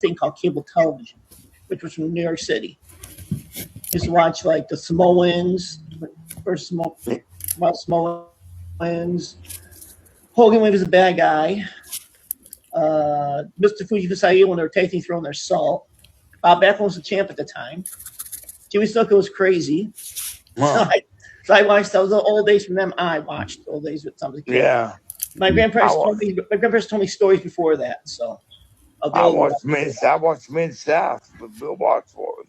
thing called cable television, which was from New York City. Used to watch like the Samoans versus Samoans. Hogan was a bad guy. Mr. Fujifasai when they were tasting throwing their salt. Bob Backlund was the champ at the time. Jimmy Snuka was crazy. Huh. So I watched those old days from them. I watched old days with some of the kids. Yeah. My grandparents told me stories before that. So I watched Mid South with Bill Boxford.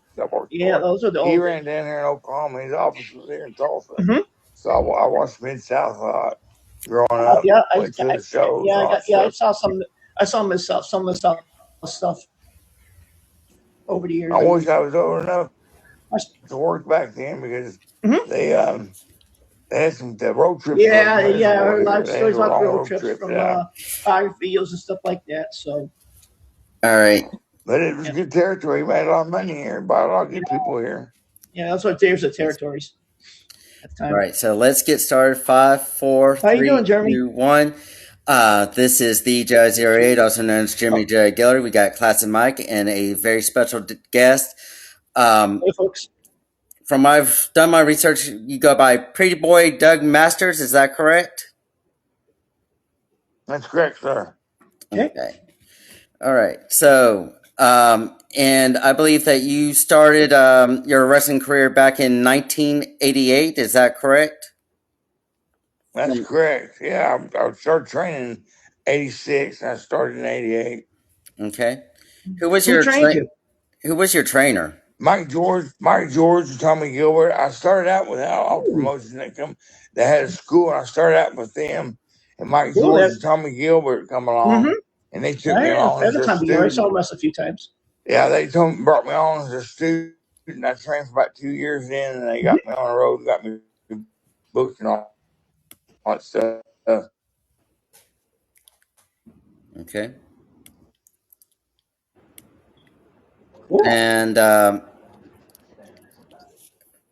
Yeah, those are the old. He ran down here in Oklahoma. His office was here in Tulsa. Mm-hmm. So I watched Mid South a lot growing up. Yeah, went to the shows. I saw some. I saw myself some of the stuff over the years. I wish I was old enough to work back then because they had some road trips. Yeah, I heard a lot of stories about road trips from fire fields and stuff like that. So, all right. But it was good territory. We made a lot of money here. Bought a lot of good people here. Yeah, that's what there's the territories. All right, so let's get started. 5, 4, 3, 2, 1. This is the Jazzy 08, also known as Jimmy J. Guillory. We got Classic Mike and a very special guest. Hey, folks. From I've done my research, you go by Pretty Boy Doug Masters. Is that correct? That's correct, sir. Okay. All right. So, and I believe that you started your wrestling career back in 1988. Is that correct? That's correct. Yeah, I started training in 86 and I started in 88. Okay. Who was your trainer? Mike George, and Tommy Gilbert. I started out with all promotions that had a school, and I started out with them. And Mike George and Tommy Gilbert come along, and they took me on as a student. I saw them a few times. Yeah, they brought me on as a student. I trained for about 2 years then, and they got me on the road, got me booked and all that stuff. Okay. Cool. And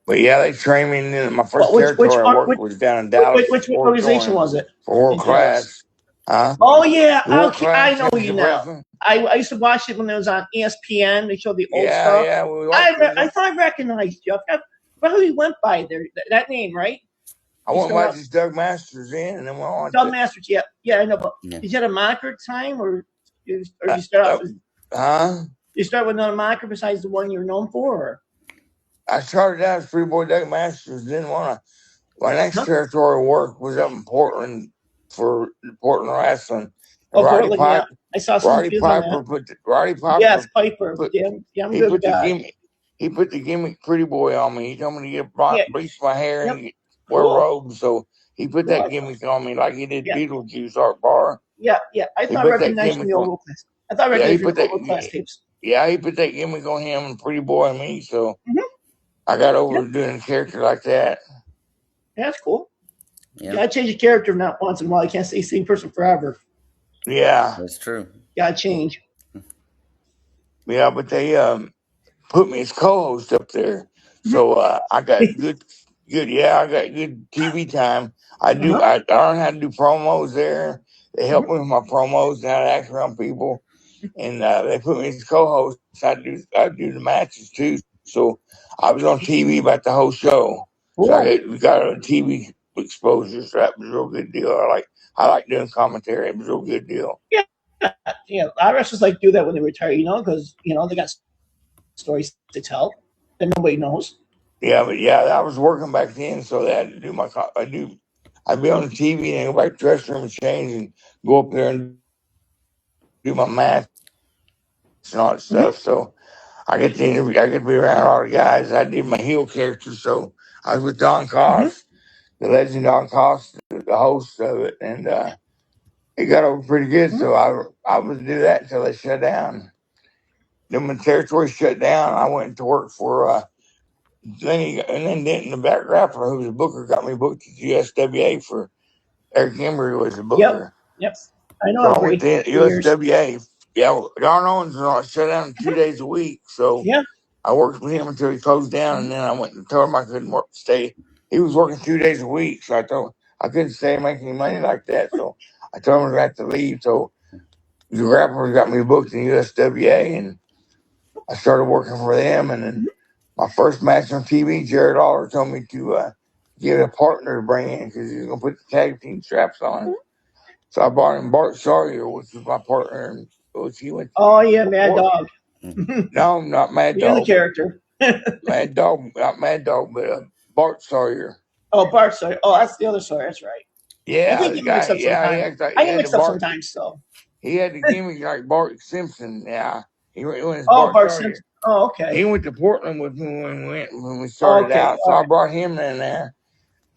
but yeah, they trained me. In my first territory I worked was down in Dallas. Which organization was it? For World Class. Huh? Oh yeah, I know you now. I used to watch it when it was on ESPN. They showed the old stuff. Yeah, I thought I recognized you. I forgot who you went by there. That name, right? I went by just Doug Masters in, and then went on. Doug Masters, yeah, I know. But did you have a moniker at the time, or you start out? You start with another moniker besides the one you're known for? Or? I started out as Free Boy Doug Masters. Didn't want to. My next territorial work was up in Portland for Portland Wrestling. Oh, Portland, Piper, yeah. I saw some Roddy Piper Roddy Piper. Yes, Piper. I'm he good put guy. He put the gimmick Pretty Boy on me. He told me to bleach my hair and wear robes. So he put that gimmick on me like he did Beetlejuice, Art Barr. Yeah. I thought I recognized the old class. I thought I recognized the old class tapes. Yeah, he put that gimmick on him and Pretty Boy and me. So I got over doing a character like that. Yeah, that's cool. Yeah, I change a character not once in a while. I can't stay the same person forever. Yeah, that's true. Gotta change. Yeah, but they put me as co-host up there, so I got good. Yeah, I got good TV time. I learned how to do promos there. They helped me with my promos and how to act around people, and they put me as co-host. I do the matches too. So I was on TV about the whole show. So we got a TV exposure, so that was a real good deal. I like doing commentary. It was a real good deal. Yeah, a lot of wrestlers like do that when they retire, because they got stories to tell that nobody knows. Yeah, but I was working back then, so they had to do I'd be on the TV and go back to the dressing room and change and go up there and do my match and all that stuff. So I get to interview. I get to be around all the guys. I did my heel character, so I was with Don Cost, the legend Don Cost, the host of it, and it got over pretty good. So I would do that until they shut down. Then when the territory shut down, I went to work for then Denton, the back rapper, who was a booker, got me booked at USWA for Eric Embry was a booker. Yep. I know. So I went to USWA. Yeah, Don Owens shut down 2 days a week. So I worked with him until he closed down, and then I went and told him I couldn't stay. He was working 2 days a week, so I told him I couldn't stay making any money like that. So I told him I had to leave. So the grapplers got me booked in USWA, and I started working for them. And then my first match on TV, Jared Aller told me to get a partner to bring in because he's going to put the tag team straps on. So I brought in Bart Sawyer, which was my partner, and which he went. Oh yeah, Mad Dog. No, not Mad Dog. The character. Mad Dog, not Mad Dog, but Bart Sawyer. Oh, Bart Sawyer. Oh, that's the other Sawyer. That's right. Yeah, I think mix up sometimes. I get mixed up sometimes, so. He had the gimmick like Bart Simpson. Yeah, he went as Bart Simpson. Oh, okay. He went to Portland with me when we started out, so I brought him in there.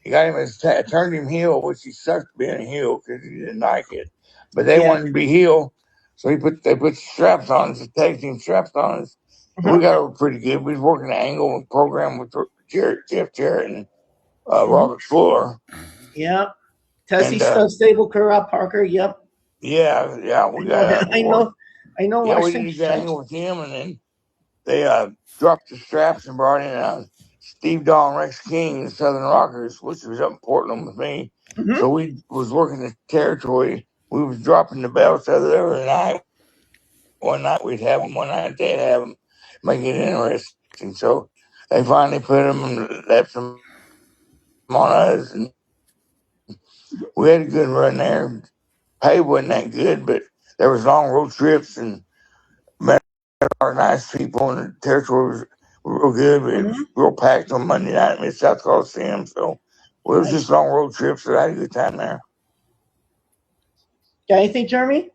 He got him turned him heel, which he sucked being a heel because he didn't like it. But they wanted to be heel, so they put straps on us, the tag team straps on us. We got over pretty good. We was working the angle program with Jeff Jarrett and Robert Fuller. Yep. Tessie Stable, Rob Parker. Yep. Yeah, we got. I know. Yeah, we did the angle with him, and then they dropped the straps and brought in Steve Dahl and Rex King, the Southern Rockers, which was up in Portland with me. So we was working the territory. We was dropping the belts every night. One night we'd have them, one night they'd have them, make it interesting. So they finally put them and left them on us, and we had a good run there. Pay wasn't that good, but there was long road trips and met our nice people, and the territory was real good. It was real packed on Monday night at South Coliseum, so it was just long road trips. So I had a good time there. Got anything, Jeremy?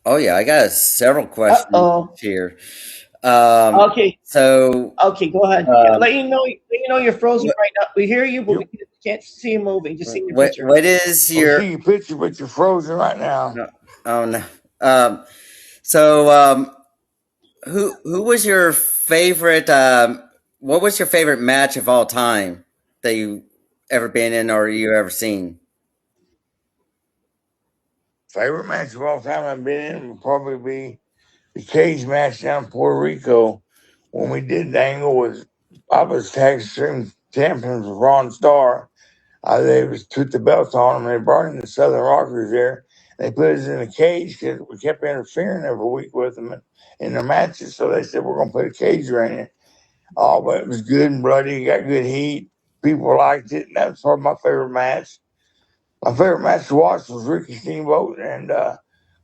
Oh yeah, I got several questions here. Okay. So. Okay, go ahead. Let you know you're frozen right now. We hear you, but we can't see you moving. Just see your picture. What is your? I see your picture, but you're frozen right now. No. Oh no. So who was your favorite? What was your favorite match of all time that you ever been in or you ever seen? Favorite match of all time I've been in would probably be the cage match down in Puerto Rico when we did the angle I was tag team champions with Ron Starr. They took the belts on them. They brought in the Southern Rockers there. They put us in a cage because we kept interfering every week with them in their matches. So they said, we're going to put a cage around it. Oh, but it was good and bloody. Got good heat. People liked it. And that was probably my favorite match. My favorite match to watch was Ricky Steamboat and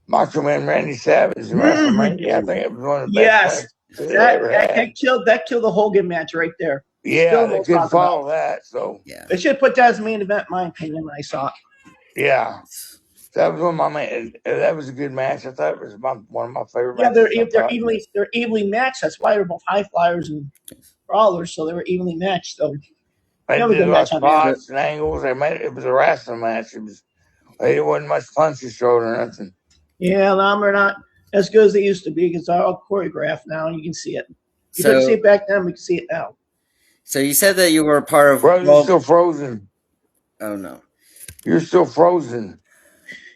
Macho Man Randy Savage in WrestleMania. I think it was one of the best matches they ever had. That killed the Hogan match right there. Yeah, they couldn't follow that. So yeah, they should have put that as a main event, in my opinion, when I saw it. Yeah, that was one of my. That was a good match. I thought it was one of my favorite. Yeah, they're evenly matched. That's why they're both high flyers and brawlers, so they were evenly matched. So they did a lot of spots and angles. It was a wrestling match. It wasn't much punches thrown or nothing. Yeah, they're not as good as they used to be because they're all choreographed now. You can see it. You couldn't see it back then. We can see it now. So you said that you were a part of. Bro, you're still frozen. Oh no, you're still frozen.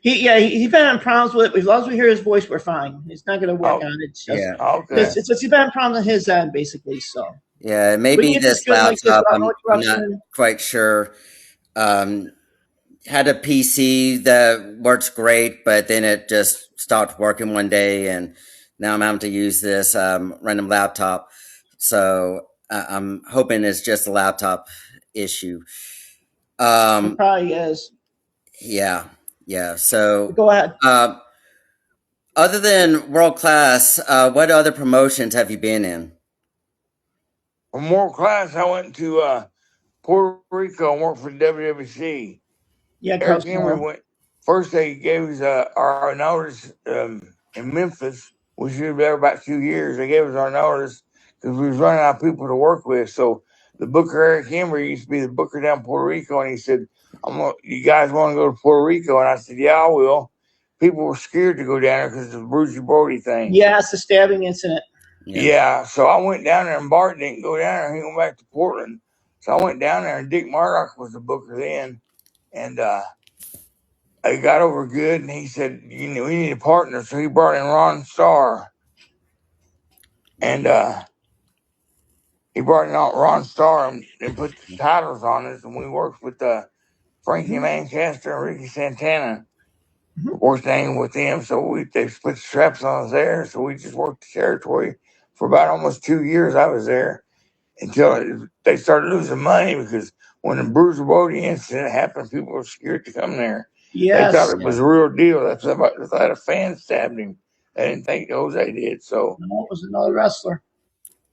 He's been having problems with it. As long as we hear his voice, we're fine. It's not going to work on it. It's just, okay. It's he's been having problems on his end, basically. So yeah, maybe this laptop. I'm not quite sure. Had a PC that works great, but then it just stopped working one day, and now I'm having to use this random laptop. So I'm hoping it's just a laptop issue. It probably is. Yeah. So go ahead. Other than World Class, what other promotions have you been in? From World Class, I went to Puerto Rico and worked for WWC. Yeah, Eric Henry went. First, they gave us our notice in Memphis. We should have been there about 2 years. They gave us our notice because we was running out of people to work with. So the booker, Eric Henry, used to be the booker down in Puerto Rico, and he said, you guys want to go to Puerto Rico? And I said, yeah, I will. People were scared to go down there because of the Brucey Brody thing. Yeah, it's the stabbing incident. Yeah, so I went down there, and Bart didn't go down there. He went back to Portland. So I went down there, and Dick Murdoch was the booker then. And I got over good, and he said, we need a partner. So he brought in Ron Starr. And he brought in Ron Starr and put the titles on us, and we worked with Frankie Lancaster and Ricky Santana. worked anything with them. So they split the straps on us there. So we just worked the territory for about almost 2 years. I was there until they started losing money because when the Bruiser Bodie incident happened, people were scared to come there. Yes. They thought it was a real deal. That's about that a fan stabbed him. They didn't think Jose did. So no, it was another wrestler.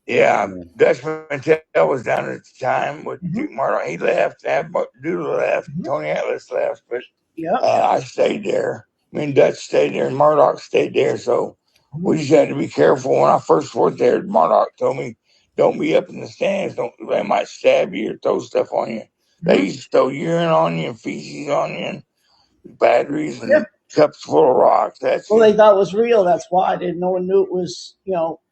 Yeah, Dutch Mantel was down at the time with Duke Murdoch. He left. Doodle left. Tony Atlas left, but I stayed there. Me and Dutch stayed there, and Murdoch stayed there. So we just had to be careful. When I first worked there, Murdoch told me, "Don't be up in the stands. They might stab you or throw stuff on you." They used to throw urine on you and feces on you and batteries and cups full of rocks. They thought it was real. That's why no one knew it was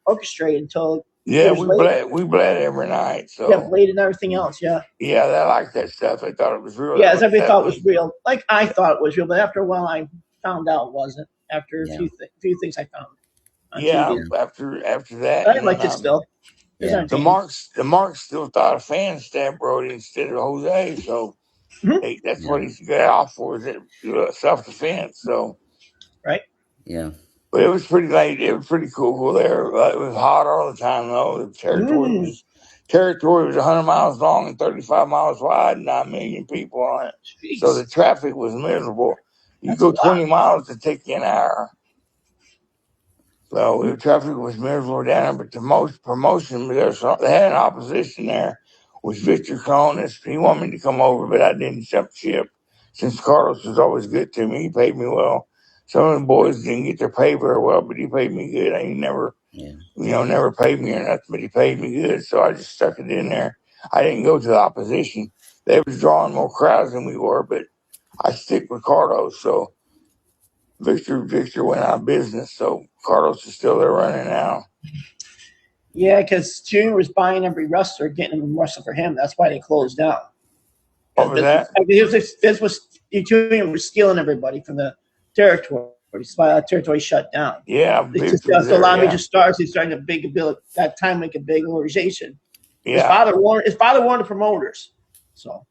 orchestrated until. Yeah, we bled every night. So blade and everything else. Yeah, they liked that stuff. They thought it was real. Yeah, everybody thought it was real. Like I thought it was real, but after a while, I found out it wasn't. After a few things I found. TV. After that, I liked it still. The Marks still thought a fan stabbed Brody instead of Jose. So that's what he got off for, is self-defense. So yeah. But it was pretty late. It was pretty cool there. It was hot all the time, though. The territory was 100 miles long and 35 miles wide, and 9 million people on it. Jeez. So the traffic was miserable. You go 20 miles to take you an hour. So the traffic was miserable down there. But the most promotion, they had an opposition there, was Victor Colonis. He wanted me to come over, but I didn't jump ship. Since Carlos was always good to me, he paid me well. Some of the boys didn't get their pay very well, but he paid me good. He never, never paid me or nothing, but he paid me good. So I just stuck it in there. I didn't go to the opposition. They was drawing more crowds than we were, but I stick with Carlos. So Victor went out of business. So Carlos is still there running now. Yeah, because Junior was buying every wrestler, getting them wrestling for him. That's why they closed down. What was that? Junior was stealing everybody from the territory. Territory shut down. Yeah, so a lot of major stars. He's starting to that time make a big organization. Yeah, his father wanted promoters. So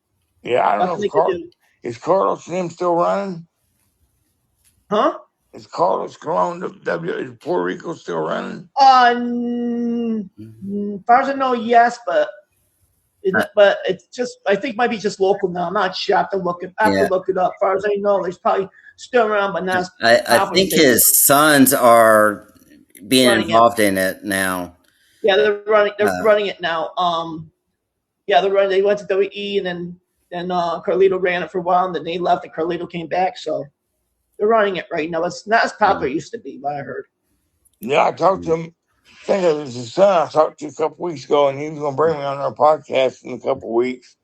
I don't know. Is Carlos and him still running? Huh? Is Carlos Colon is Puerto Rico still running? As far as I know, yes, but it's just, I think it might be just local now. I'm not sure. I have to look it up. As far as I know, there's probably still around, but not. I think his sons are being involved in it now. Yeah, they're running. They're running it now. They're running. They went to WE, and then Carlito ran it for a while, and then they left, and Carlito came back. So they're running it right now. It's not as popular as it used to be, but I heard. Yeah, I talked to him. I think it was his son I talked to a couple weeks ago, and he was going to bring me on our podcast in a couple weeks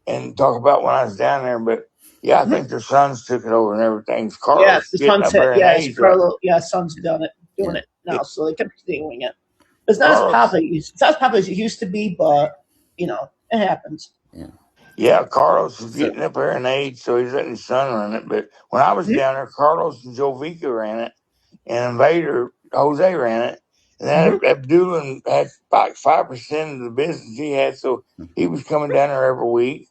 and talk about when I was down there. But I think their sons took it over and everything. Carlos, the son said, Carlos, son's doing it now, so they kept doing it. It's not as popular. It's not as popular as it used to be, but it happens. Yeah, Carlos is getting up there in age, so he's letting his son run it. But when I was down there, Carlos and Joe Vica ran it, and Invader Jose ran it. And then Abdullah had about 5% of the business he had, so he was coming down there every week.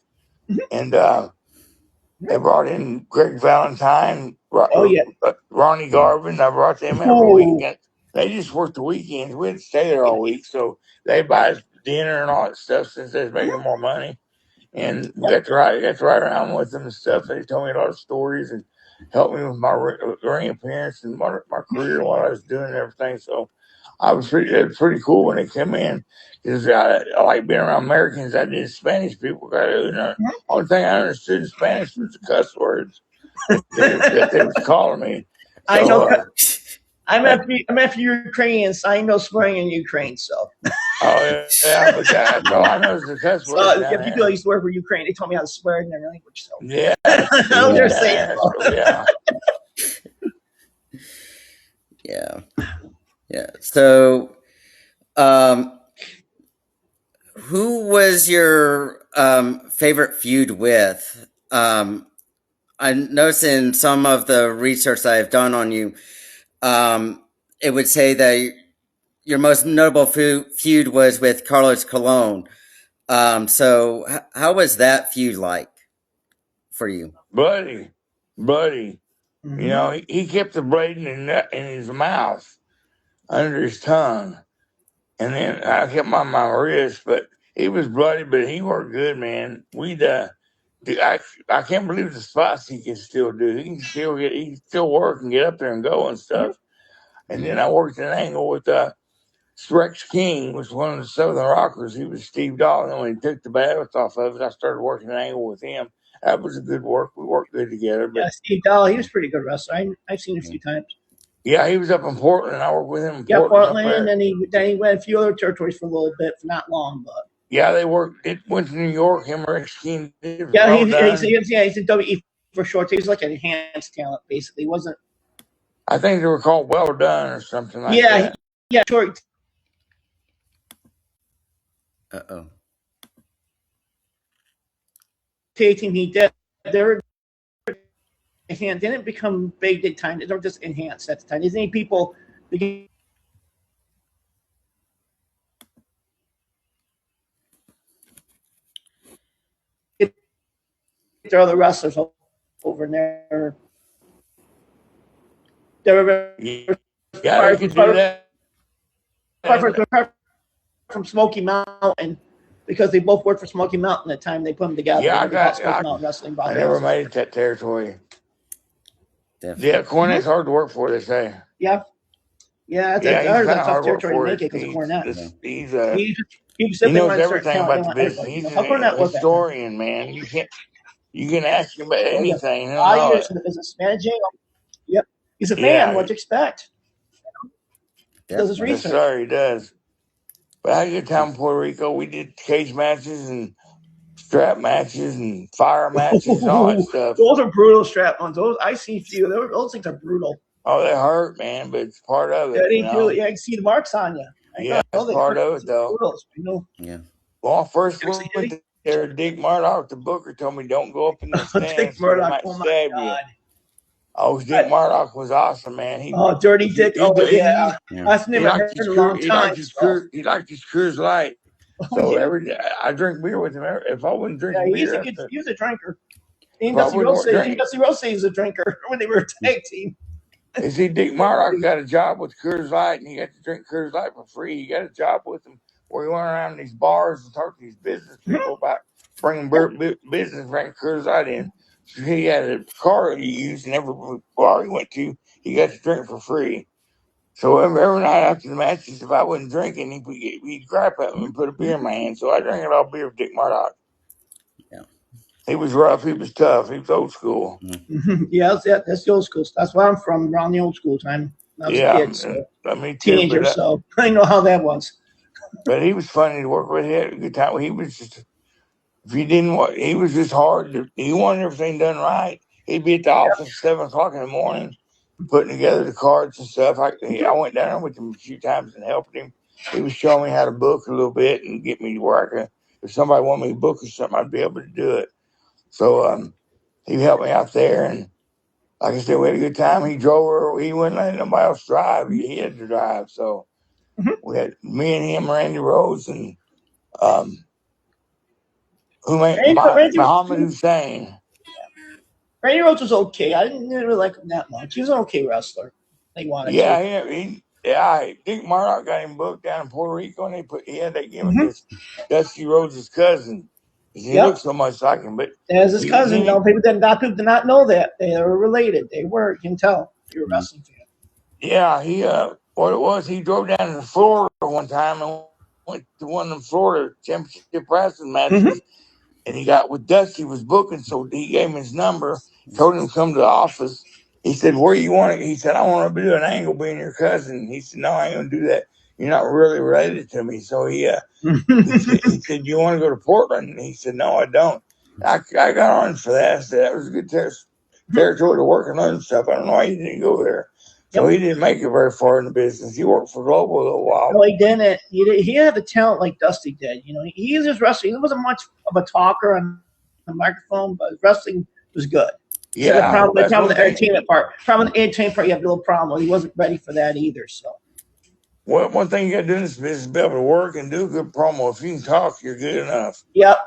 And they brought in Greg Valentine, Ronnie Garvin. I brought them every weekend. They just worked the weekends. We didn't stay there all week, so they buy us dinner and all that stuff since they're making more money. And got to ride around with them and stuff. They told me a lot of stories and helped me with my ring appearance and my career while I was doing everything. So it was pretty cool when they came in, because I like being around Americans. I did Spanish people. The only thing I understood in Spanish was the cuss words that they was calling me. So, I know. I'm after Ukrainians. I know swearing in Ukraine, so. But that's all I know is the cuss words. If you do, I used to work for Ukraine. They told me how to swear in their language. So. Yeah. I was just saying. Yeah. So, who was your favorite feud with? I noticed in some of the research I've done on you, it would say that your most notable feud was with Carlos Colon. So how was that feud like for you? Buddy. You know, he kept the blade in his mouth, under his tongue. And then I kept my wrist, but he was bloody, but he worked good, man. I can't believe the spots he can still do. He can still work and get up there and go and stuff. And then I worked an angle with Rex King, was one of the Southern Rockers. He was Steve Dalton. And when he took the ballads off of it, I started working an angle with him. That was a good work. We worked good together. But yeah, Steve Dahl, he was a pretty good wrestler. I've seen him a few times. Yeah, he was up in Portland. I worked with him in Portland, and then he went a few other territories for a little bit, for not long, but. Yeah, they worked. It went to New York. Him, Rex King. Yeah, he's a WE for short. He was like an enhanced talent, basically. He wasn't. I think they were called Well Done or something like that. Yeah, short. Uh-oh. Team he did. They were enhanced. They didn't become big time. They were just enhanced at the time. These people. There are other wrestlers over there. They were they could do that. From Smoky Mountain, because they both worked for Smoky Mountain at the time they put them together. Yeah, I never made it that territory. Definitely. Yeah, Cornette's hard to work for, they say. Yeah, that's a tough territory to make it because of Cornette. He knows everything about the business. He's a historian, man. You can ask him about anything. Years in the business, managing. Yep, he's a fan. What do you expect? He does his research. Sorry, he does. But I had a good time in Puerto Rico. We did cage matches and strap matches and fire matches and all that stuff. Those are brutal strap ones. Those I see few. Those things are brutal. Oh, they hurt, man, but it's part of it. Yeah, they do. Yeah, I can see the marks on you. Yeah, it's part of it, though. Yeah. Well, first went there, Dick Murdoch, the booker, told me don't go up in the stands. Dick Murdoch, oh my God. Oh, Dick Murdoch was awesome, man. Dirty Dick. Yeah. I've never heard in a long time. He liked his Coors Light. So every day I drink beer with him. If I wouldn't drink beer, he was a drinker. Dusty Rose is a drinker when they were a tag team. You see, Dick Murdoch got a job with Coors Light, and he got to drink Coors Light for free. He got a job with him where he went around these bars and talked to these business people about bringing business, bringing Coors Light in. So he had a car he used, and every bar he went to, he got to drink for free. So every night after the matches, if I wasn't drinking, he'd gripe at me and put a beer in my hand. So I drank it all beer with Dick Murdoch. Yeah. He was rough. He was tough. He was old school. Yeah, that's the old school. That's where I'm from, around the old school time. I was a kid, so teenager, so I know how that was. But he was funny to work with. He had a good time. He was just, he was just hard. He wanted everything done right. He'd be at the office at 7 o'clock in the morning, putting together the cards and stuff. I went down there with him a few times and helped him. He was showing me how to book a little bit and get me to where I could, if somebody wanted me to book or something, I'd be able to do it. So he helped me out there, and like I said, we had a good time. He drove her. He wouldn't let nobody else drive. He had to drive. So we had me and him, Randy Rose, and Muhammad Hussein. Randy Rose was okay. I didn't really like him that much. He was an okay wrestler. They wanted to. Dick Murdoch got him booked down in Puerto Rico, and he had that gimmick with Dusty Rhodes' cousin. He looked so much like him, but as his cousin, people did not know that they were related. They were. You can tell if you're a wrestling fan. Yeah, what it was, he drove down to Florida one time and went to one of them Florida championship wrestling matches, and he got with Dusty was booking, so he gave him his number, told him to come to the office. He said, "Where you want it?" He said, "I want to do an angle being your cousin." He said, "No, I ain't gonna do that. You're not really related to me." So he said, "You want to go to Portland?" And he said, "No, I don't." I got on for that. I said, "That was a good territory to work and learn stuff. I don't know why he didn't go there." So he didn't make it very far in the business. He worked for Global a little while. No, he didn't. He had the talent like Dusty did. He was just wrestling. He wasn't much of a talker on the microphone, but wrestling was good. Yeah. So the problem with the entertainment part. You have a little problem. He wasn't ready for that either. So. Well, one thing you got to do in this business is be able to work and do a good promo. If you can talk, you're good enough. Yep.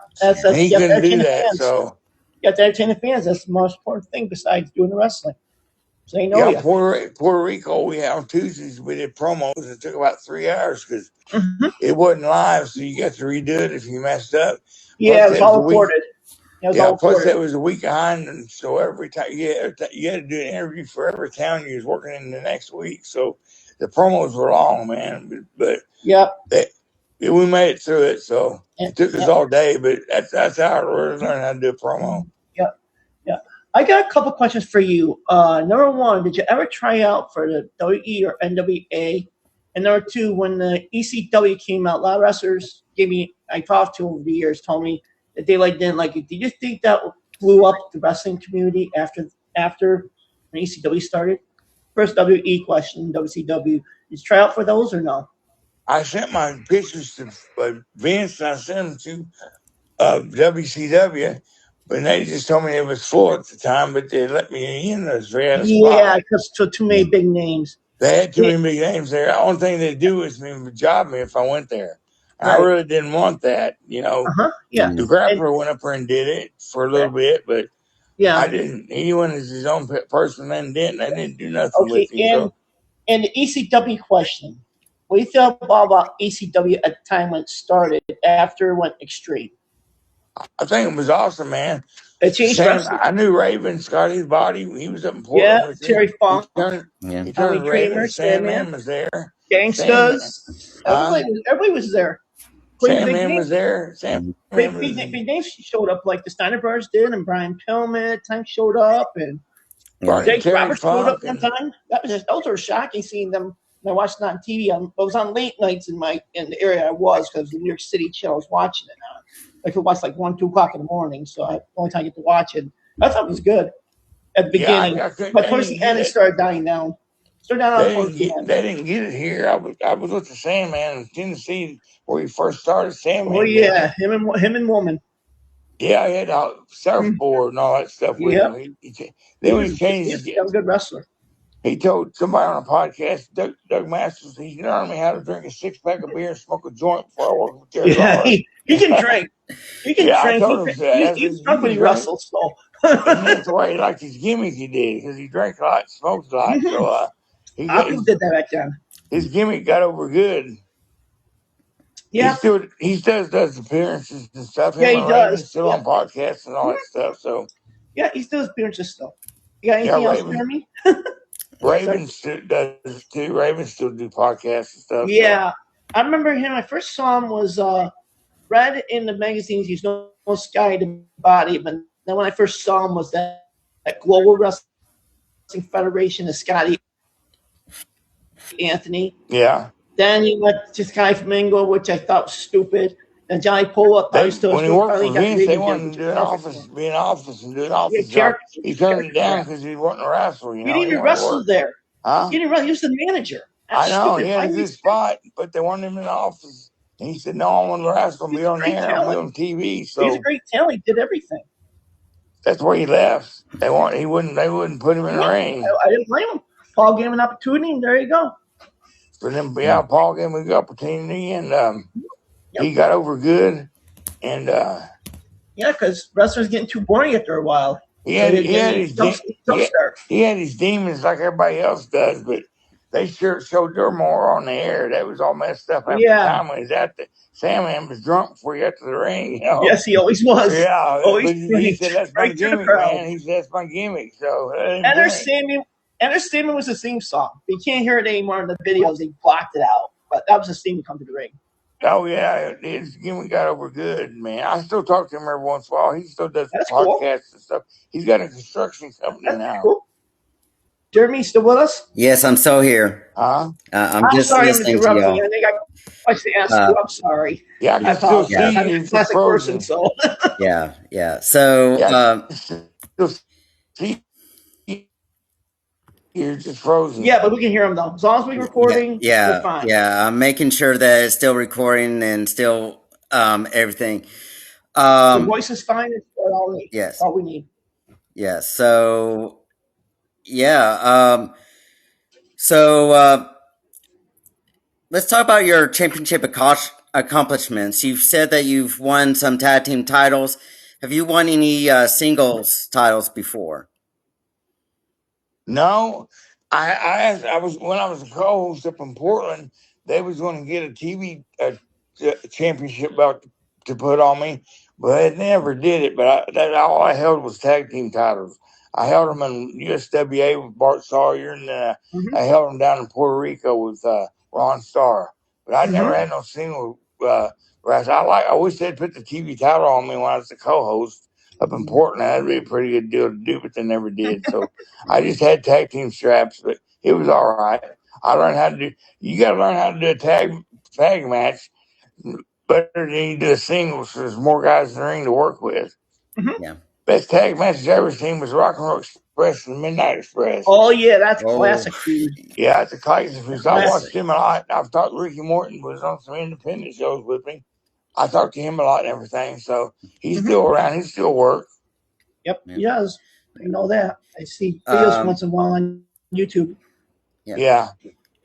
He couldn't do that. So. You got to entertain the fans. That's the most important thing besides doing the wrestling. So they know you. Puerto Rico, we have Tuesdays. We did promos. It took about 3 hours because it wasn't live, so you got to redo it if you messed up. Yeah, it was all recorded. Plus that was a week behind, and so every time you had to do an interview for every town you was working in the next week. So the promos were long, man. But we made it through it. So it took us all day, but that's how I really learned how to do a promo. Yeah. I got a couple questions for you. Number one, did you ever try out for the WE or NWA? And number two, when the ECW came out, a lot of wrestlers I talked to over the years, told me that they didn't like it. Do you think that blew up the wrestling community after when ECW started? First WE question, WCW. Did you try out for those or no? I sent my pictures to Vince, and I sent them to WCW, but they just told me it was full at the time, but they let me in those because too many big names. They had too many big names there. The only thing they'd do is job me if I went there. Right. I really didn't want that, The Grappler went up there and did it for a little bit, but I didn't. He went as his own person and didn't. I didn't do nothing with him. And the ECW question. What do you feel about ECW at the time when it started, after it went extreme? I think it was awesome, man. It changed wrestling. I knew Raven, Scotty's body. He was up in Portland. Yeah, Terry Funk. He turned Raven. Sandman was there. Gangstas. Everybody was there. Sandman was there. Big names showed up, like the Steiner Brothers did, and Brian Pillman at times showed up, and Jake Roberts showed up one time. Those were shocking seeing them. And I watched it on TV. I was on late nights in the area I was, because the New York City channel was watching it on. I could watch 1, 2 o'clock in the morning, so the only time I get to watch it. I thought it was good at the beginning, but towards the end it started dying down. They didn't get it here. I was with the Sandman in Tennessee where he first started. Sandman. Oh yeah, him and Woman. Yeah, he had a surfboard and all that stuff with him. Then he changed. He was a good wrestler. He told somebody on a podcast, Doug Masters, he learned me how to drink a 6-pack of beer and smoke a joint before I worked with Jerry Lawler. He can drink. He can drink. I told him he's drunk when he wrestles, so. And that's the way he liked his gimmick he did, because he drank a lot, smoked a lot. So he did that back then. His gimmick got over good. Yeah. He still does appearances and stuff. Yeah, he does. He's still on podcasts and all that stuff. So. Yeah, he still does appearances still. You got anything else for me? Raven still does too. Raven still do podcasts and stuff. Yeah. So. I remember him. I first saw him was read in the magazines. He's no Sky the Body, but then when I first saw him was that Global Wrestling Federation of Scotty Anthony. Yeah. Then he went to Sky Flamingo, which I thought was stupid. And Johnny Pull-Up. When he worked for Vince, they wanted to do an office, be an office and do an office job. He turned it down because he wasn't a wrestler. He didn't even wrestle there. Huh? He didn't wrestle. He was the manager. I know. He had a good spot, but they wanted him in the office. And he said, "No, I want to wrestle. Be on there. I'll be on TV." So he's a great talent. He did everything. That's where he left. They wouldn't put him in the ring. I didn't blame him. Paul gave him an opportunity, and there you go. But then, Paul gave him a good opportunity, and he got over good. And because wrestlers getting too boring after a while. He had his demons like everybody else does, but they sure showed their more on the air. That was all messed up after the time when he was at the Sandman was drunk before he got to the ring. Yes, he always was. Yeah, he said that's my gimmick, man. He said that's my gimmick. So Enter Sandman was the theme song. You can't hear it anymore in the videos. They blocked it out, but that was the theme to come to the ring. Oh yeah, his gimmick got over good, man. I still talk to him every once in a while. He still does podcasts and stuff. He's got a construction company now. Cool. Jeremy, still with us? Yes, I'm still here. Huh? I'm just listening to you. I think I watched the ask you. I'm sorry. Yeah, I can still see you. I'm a classic person, so. Yeah. So, still see. You're just frozen. Yeah, but we can hear him though. As long as we're recording, we're fine. Yeah, I'm making sure that it's still recording and still everything. The voice is fine. It's all we need. Yes. All we need. Yeah. So, let's talk about your championship accomplishments. You've said that you've won some tag team titles. Have you won any singles titles before? No, I was when I was a co-host up in Portland. They was going to get a TV championship belt to put on me, but they never did it. But all I held was tag team titles. I held them in USWA with Bart Sawyer, and I held them down in Puerto Rico with Ron Starr. But I never had no single race. I wish they'd put the TV title on me when I was the co-host up in Portland. That'd be a pretty good deal to do, but they never did. So I just had tag team straps, but it was all right. I learned how to do. You got to learn how to do a tag match better than you do a singles. So there's more guys in the ring to work with. Yeah. Best tag matches I ever seen was Rock and Roll Express and Midnight Express. Oh yeah, that's classic. Yeah, it's a classic. I watched him a lot. I've talked to Ricky Morton, was on some independent shows with me. I talked to him a lot and everything. So he's still around. He still works. Yep, he does. I know that. I see videos once in a while on YouTube. Yeah.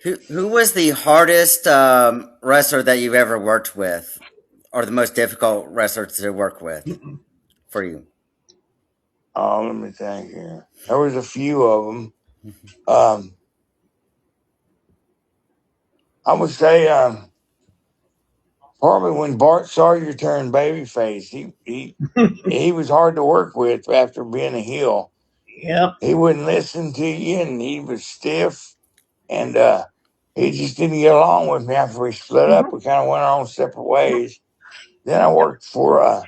Who was the hardest wrestler that you've ever worked with, or the most difficult wrestler to work with for you? Oh, let me think here. There was a few of them. I would say probably when Bart Sawyer turned babyface, he was hard to work with after being a heel. Yep. He wouldn't listen to you, and he was stiff, and he just didn't get along with me after we split up. We kind of went our own separate ways. Then I worked for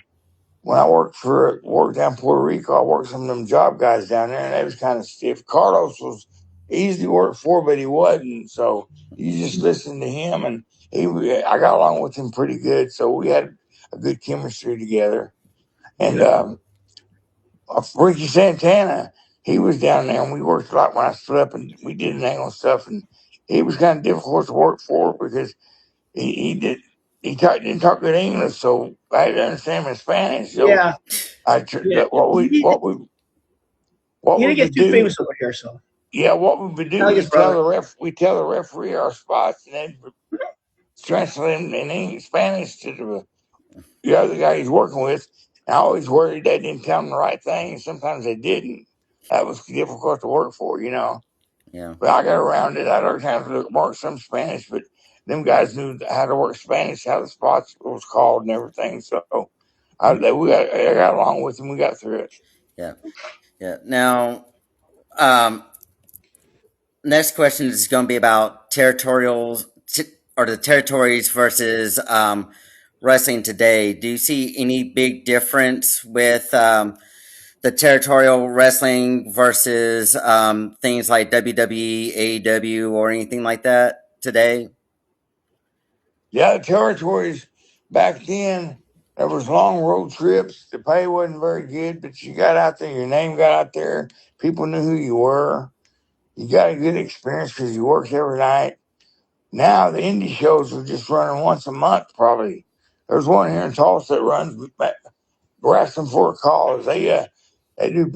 when I worked down Puerto Rico. I worked some of them job guys down there, and they was kind of stiff. Carlos was easy to work for, but he wasn't. So you just listen to him, and I got along with him pretty good. So we had a good chemistry together. And Ricky Santana, he was down there, and we worked a lot when I split up, and we did angle stuff. And he was kind of difficult to work for because he didn't talk good English, so I had to understand him in Spanish. So what we get too famous over here, so what we would do is tell the referee our spots, and then translate them in Spanish to the other guy he's working with. I always worried they didn't tell him the right thing, and sometimes they didn't. That was difficult to work for, Yeah. But I got around it. I learned how to work some Spanish, but them guys knew how to work Spanish, how the spots was called and everything. So I got along with them. We got through it. Yeah. Now, next question is going to be about the territories versus wrestling today. Do you see any big difference with the territorial wrestling versus things like WWE, AEW, or anything like that today? Yeah, the territories back then, there was long road trips. The pay wasn't very good, but you got out there, your name got out there. People knew who you were. You got a good experience because you worked every night. Now the indie shows are just running once a month, probably. There's one here in Tulsa that runs Wrestling for a Cause. They do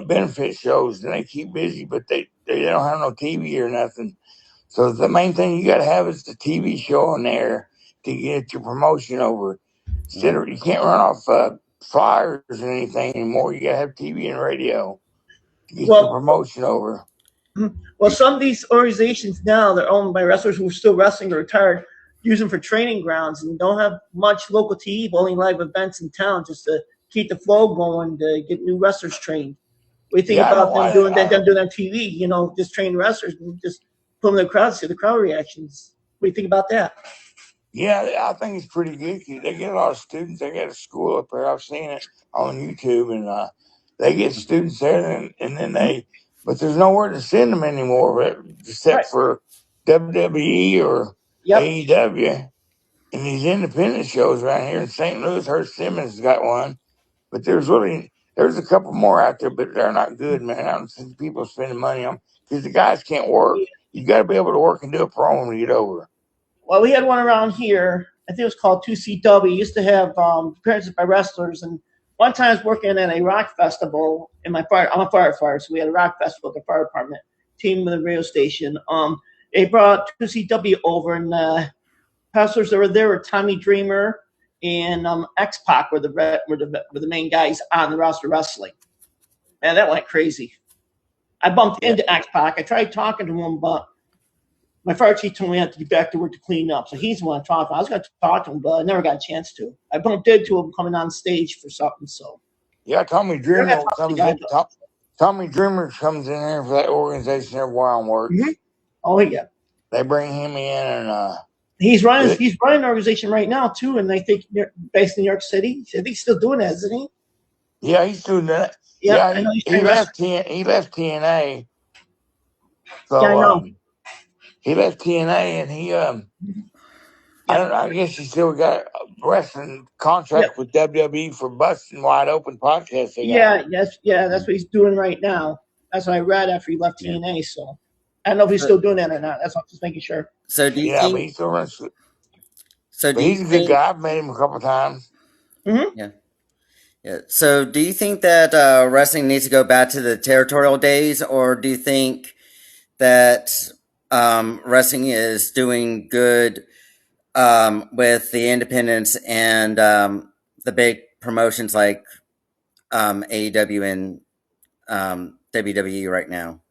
benefit shows, and they keep busy, but they don't have no TV or nothing. So the main thing you got to have is the TV show on there to get your promotion over. Instead of, you can't run off flyers or anything anymore. You got to have TV and radio to get your promotion over. Well, some of these organizations now, they're owned by wrestlers who are still wrestling or retired, use them for training grounds, and don't have much local TV, but only live events in town just to keep the flow going, to get new wrestlers trained. What do you think about them doing that on TV? Just train wrestlers and just put them in the crowd, see the crowd reactions. What do you think about that? Yeah, I think it's pretty good. They get a lot of students. They got a school up there. I've seen it on YouTube, and they get students there, and then but there's nowhere to send them anymore, except for WWE or AEW. And these independent shows around here in St. Louis, Hurt Simmons has got one, but there's a couple more out there, but they're not good, man. I don't see people spending money on because the guys can't work. You got to be able to work and do a promo to get over. Well, we had one around here. I think it was called 2CW. It used to have appearances by wrestlers. And one time I was working at a rock festival in my fire. I'm a firefighter, so we had a rock festival at the fire department, team with the radio station. They brought 2CW over, and wrestlers that were there were Tommy Dreamer and X-Pac were the main guys on the roster wrestling. Man, that went crazy. I bumped into X-Pac. I tried talking to him, but my fire chief told me I had to get back to work to clean up. So he's the one talking. I was going to talk to him, but I never got a chance to. I bumped into him coming on stage for something. So yeah, Tommy Dreamer comes in. Tommy Dreamer comes in here for that organization everywhere I work. Mm-hmm. Oh yeah, they bring him in, and he's running an organization right now too, and I think based in New York City. I think he's still doing that, isn't he? Yeah, he's still doing it. Yeah, he left TNA. So yeah, I know. He left TNA, and he I don't know. I guess he still got a wrestling contract with WWE for Busting Wide Open podcast. That's what he's doing right now. That's what I read after he left TNA. So I don't know if he's still doing that or not. That's what I'm just making sure. So do you think? But he still runs. So but he's a good guy. I've met him a couple of times. Mm-hmm. Yeah. So do you think that wrestling needs to go back to the territorial days, or do you think that wrestling is doing good with the independents and the big promotions like AEW and WWE right now?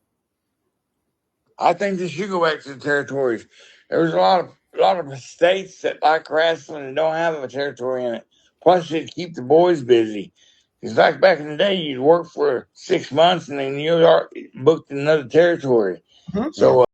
I think they should go back to the territories. There's a lot of states that like wrestling and don't have a territory in it. Plus, they keep the boys busy. It's like back in the day, you'd work for 6 months and then you're booked in another territory. Mm-hmm. So